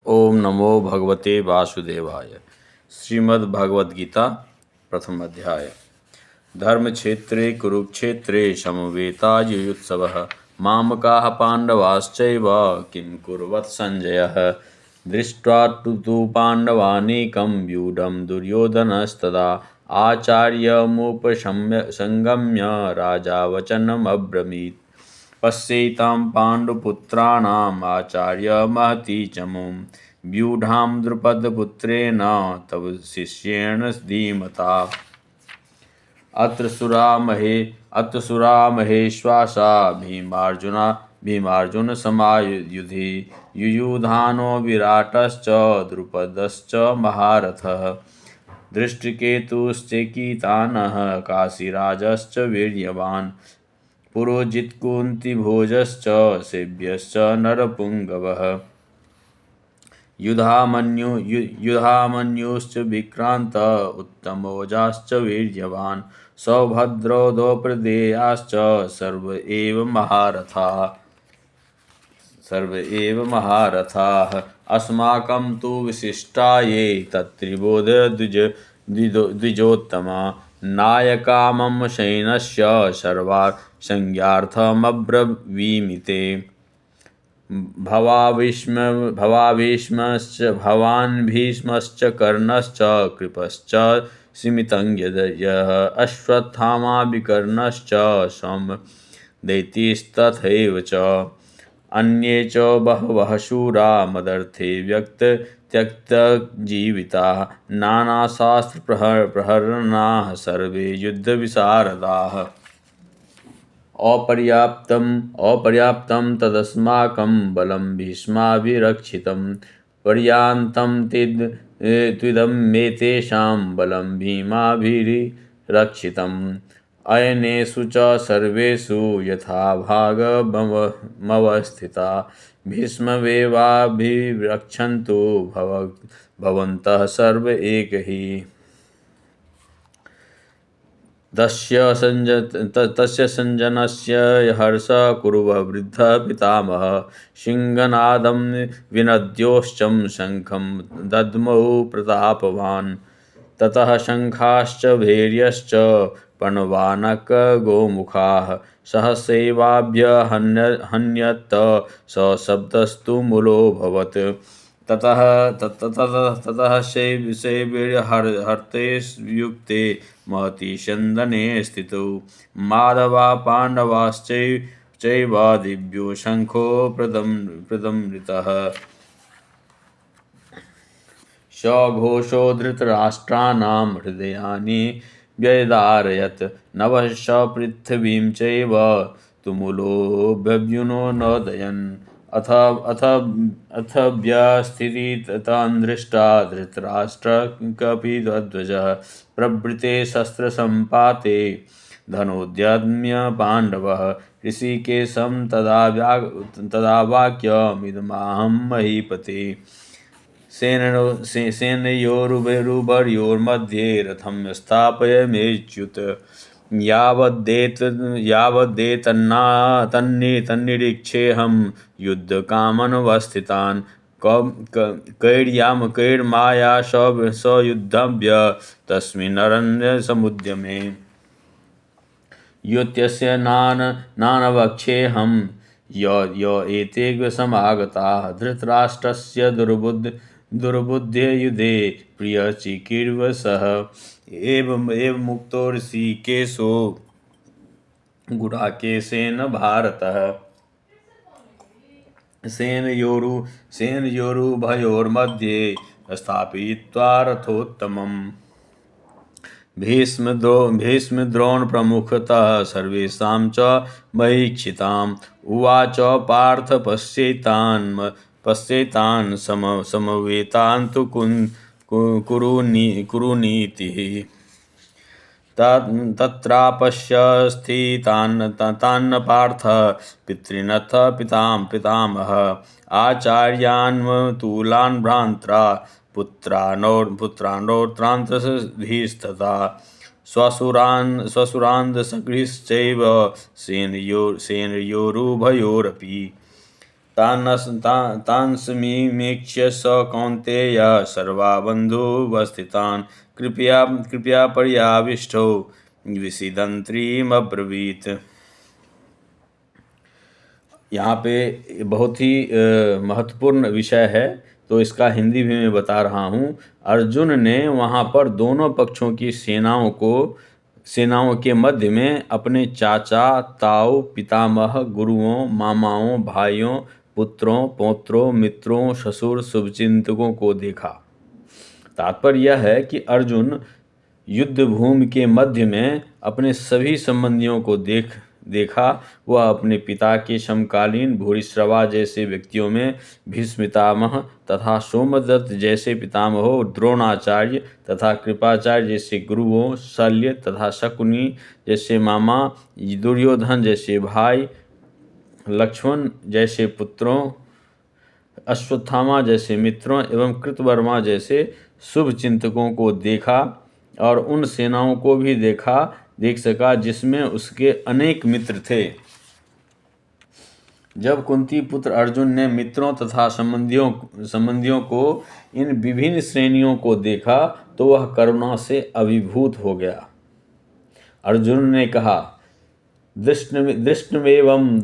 ओम नमो भगवते वासुदेवाय। श्रीमद्भगवद्गीता प्रथम अध्याय। धर्मक्षेत्रे कुरुक्षेत्रे समवेतायुयुत्सवः मामकाः पाण्डवाश्चैव किं कुर्वत् सञ्जयः। दृष्ट्वा तु पाण्डवानीकं व्यूढं दुर्योधनस्तदा आचार्यमुपसंगम्य राजा वचनमब्रवीत्। पश्येतां पाण्डुपुत्राणाम् आचार्यमहती चमुं व्यूढां द्रुपदपुत्रेण तव शिष्येण धीमता। अत्र सुरामहेश्वासा भीमार्जुनसमायुधि युयुधानो विराटश्च द्रुपदश्च महारथः। धृष्टकेतुश्चेकितानः काशीराजश्च वीर्यवान् पुरोजित्कुन्तिभोजश्च सेव्यश्च नरपुङ्गवः। युधामन्युश्च विक्रान्त उत्तमौजाश्च वीर्यवान् सौभद्रो द्रौपदेयाश्च सर्व एव महारथाः। अस्माकं तु विशिष्टा ये तत्त्रिबोध द्विजोत्तमा नायका मम सैन्यस्य सर्वार्थमब्रवीमि ते। भवान् भीष्मश्च कर्णश्च कृपश्च सिमितञ्जयः अश्वत्थामा विकर्णश्च सौमदैत्यैस्तथैव च अन्ये च बहवः शूरा मदर्थे त्यक्तजीविताः नानाशास्त्रप्रहरणाः सर्वे युद्धविशारदाः। अपर्याप्तं तदस्माकं बलं भीष्माभिरक्षितं पर्यान्तं त्विदमेतेषां बलं भीमाभिरक्षितम् अयनेषु च सर्वेषु यथाभागमवस्थिता भीष्ममेवाभिरक्षन्तु भवन्तः सर्व एक हि। तस्य सञ्जनस्य हर्षः कुरुववृद्धः पितामहः सिंहनादं विनद्योश्चं शङ्खं दद्मौ प्रतापवान्। ततः शङ्खाश्च भैर्यश्च प्रणवानकगोमुखाः सहसैवाभ्यहन्यत सशब्दस्तु मूलोऽभवत्। ततः शैव्यहर्ते युक्ते महति स्यन्दने स्थितौ माधवा पाण्डवाश्चैव दिव्यो शङ्खो प्रदम्रितः। सघोषो धृतराष्ट्राणां हृदयानि व्यदारयत् नभश्च पृथिवीं चैव तुमुलोऽभ्यनुनो नोदयन्। अथ व्यस्थितान् दृष्ट्वा धृतराष्ट्रकपिध्वजः प्रवृत्ते शस्त्रसम्पाते धनुर्यज्ञ पाण्डवः ऋषिकेशं तदा वाक्यमिदमाहं महीपते। सेनयोरुभयोर्मध्ये रथं स्थापयाम्यच्युत यावदेतन्निरीक्षेऽहं युद्धकामानवस्थितान् कैर्माया सयुद्धव्य तस्मिन्नरण्यसमुद्यमे। युत्यस्य नानवक्षेऽहं य एते समागताः धृतराष्ट्रस्य दुर्बुद्धियुधे प्रियचिकीर्षः। एवमुक्तो ऋषिकेशो गुडाकेशेन भारतः। सेनयोरुभयोर्मध्ये स्थापयित्वा रथोत्तमम् भीष्मद्रोणप्रमुखतः सर्वेषां च महीक्षिताम् उवाच पार्थ पश्येतान् समवेतान् तु कुरुनीतिः। तत्रापश्य स्थितान् पार्थ पितॄनथ पितामहः आचार्यान् तुलान् भ्रात्रा पुत्रानोत्रान्तधीस्तथा श्वशुरान्दसगृश्चैव सेनयोरुभयोरपि। तान्समीक्ष्य स कौन्तेयः सर्वा बन्धुवस्थितान् कृपया पर्याविष्टो विसीदन्त्रीमब्रवीत्। यहाँ पे बहुत ही महत्वपूर्ण विषय है, तो इसका हिंदी भी मैं बता रहा हूँ। अर्जुन ने वहाँ पर दोनों पक्षों की सेनाओं के मध्य में अपने चाचा, ताऊ, पितामह, गुरुओं, मामाओं, भाइयों, पुत्रों, पौत्रों, मित्रों, ससुर, शुभचिंतकों को देखा। तात्पर्य यह है कि अर्जुन युद्ध भूमि के मध्य में अपने सभी संबंधियों को देखा। वह अपने पिता के समकालीन भूरिश्रवा जैसे व्यक्तियों में भीष्म पितामह तथा सोमदत्त जैसे पितामहों, द्रोणाचार्य तथा कृपाचार्य जैसे गुरुओं, शल्य तथा शकुनी जैसे मामा, दुर्योधन जैसे भाई, लक्ष्मण जैसे पुत्रों, अश्वत्थामा जैसे मित्रों एवं कृतवर्मा जैसे शुभ चिंतकों को देखा, और उन सेनाओं को भी देख सका जिसमें उसके अनेक मित्र थे। जब कुंती पुत्र अर्जुन ने मित्रों तथा संबंधियों को इन विभिन्न श्रेणियों को देखा तो वह करुणा से अभिभूत हो गया। अर्जुन ने कहा, दृष्टवेमं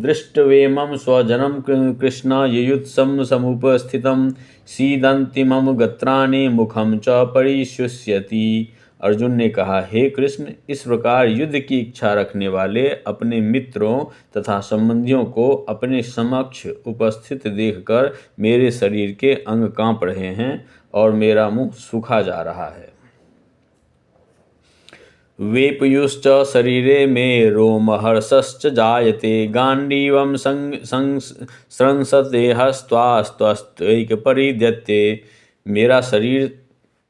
स्वजनं कृष्ण युयुत्सं समुपस्थितं सीदन्ति मम गत्राणि मुखं च परिशुष्यति। अर्जुन ने कहा, हे कृष्ण, इस प्रकार युद्ध की इच्छा रखने वाले अपने मित्रों तथा संबंधियों को अपने समक्ष उपस्थित देखकर मेरे शरीर के अंग कांप रहे हैं और मेरा मुंह सूखा जा रहा है। वेपयुश्च शरीरे मे रोमहर्षश्च जायते गांडीवं संसते हस्त्वास्त्वैकपरिद्यते। मेरा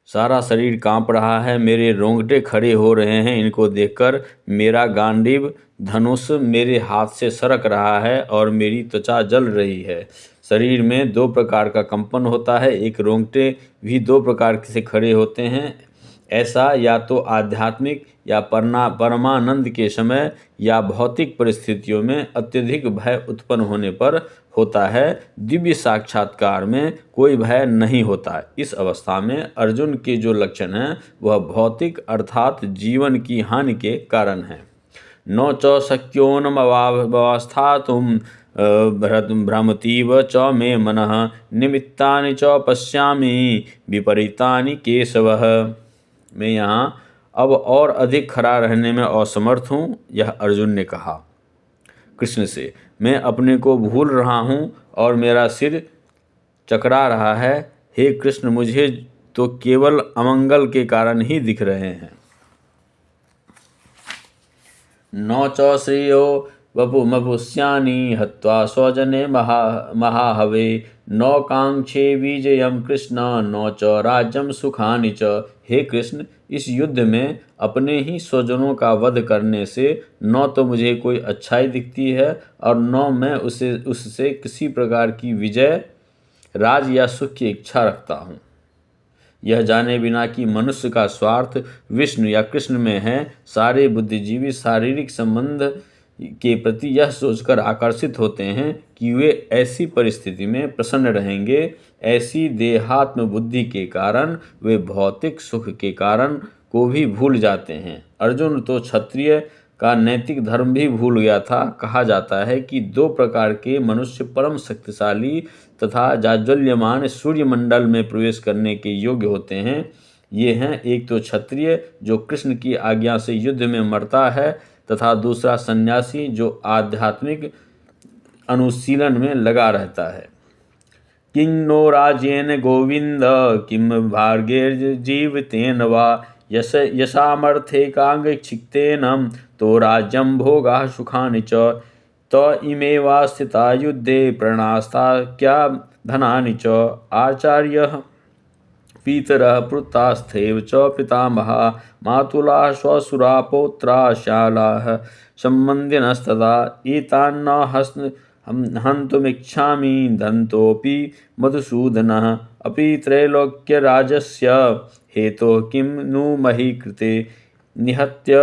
सारा शरीर कांप रहा है, मेरे रोंगटे खड़े हो रहे हैं। इनको देखकर मेरा गांडीव धनुष मेरे हाथ से सरक रहा है और मेरी त्वचा जल रही है। शरीर में दो प्रकार का कंपन होता है, एक रोंगटे भी दो प्रकार से खड़े होते हैं। ऐसा या तो आध्यात्मिक या परमानंद के समय या भौतिक परिस्थितियों में अत्यधिक भय उत्पन्न होने पर होता है। दिव्य साक्षात्कार में कोई भय नहीं होता। इस अवस्था में अर्जुन के जो लक्षण हैं वह भौतिक अर्थात जीवन की हानि के कारण हैं। न च शक्योऽनवस्थातुं भ्रमतीव च मे मनः निमित्तानि च पश्यामि विपरीतानि केशवः। मैं यहाँ अब और अधिक खड़ा रहने में असमर्थ हूँ, यह अर्जुन ने कहा कृष्ण से। मैं अपने को भूल रहा हूँ और मेरा सिर चकरा रहा है। हे कृष्ण, मुझे तो केवल अमंगल के कारण ही दिख रहे हैं। न च श्रेयो वपुमपुष्यानि हत्वा स्वजने महाहवे न कांक्षे विजयं कृष्ण न च राज्यं सुखानि च। हे कृष्ण, इस युद्ध में अपने ही स्वजनों का वध करने से न तो मुझे कोई अच्छाई दिखती है और न मैं उससे किसी प्रकार की विजय, राज या सुख की इच्छा रखता हूँ। यह जाने बिना कि मनुष्य का स्वार्थ विष्णु या कृष्ण में है, सारे बुद्धिजीवी शारीरिक संबंध के प्रति यह सोचकर आकर्षित होते हैं कि वे ऐसी परिस्थिति में प्रसन्न रहेंगे। ऐसी देहात्म बुद्धि के कारण वे भौतिक सुख के कारण को भी भूल जाते हैं। अर्जुन तो क्षत्रिय का नैतिक धर्म भी भूल गया था। कहा जाता है कि दो प्रकार के मनुष्य परम शक्तिशाली तथा जाज्वल्यमान सूर्यमंडल में प्रवेश करने के योग्य होते हैं। ये हैं, एक तो क्षत्रिय जो कृष्ण की आज्ञा से युद्ध में मरता है तथा दूसरा सन्यासी जो आध्यात्मिक अनुशीलन में लगा रहता है। किं नो राज्येन गोविंद किम भाग्यैर्जीवितेन वा यशामर्थैकाङ्क्षिप्तेन तो राज्यं भोगाः सुखानि च त इमेवा स्थिता युद्धे प्रणास्ता क्या धनानि च। आचार्यः पितरः पुत्रास्तेव च पितामहा मातुलाः श्वशुराः पौत्राः शालाः सम्बन्धिनस्तथा एतान्न हन्तुमिच्छामि धन्तोऽपि मधुसूदनः अपि त्रैलोक्यराजस्य हेतोः किं नु मही कृते निहत्य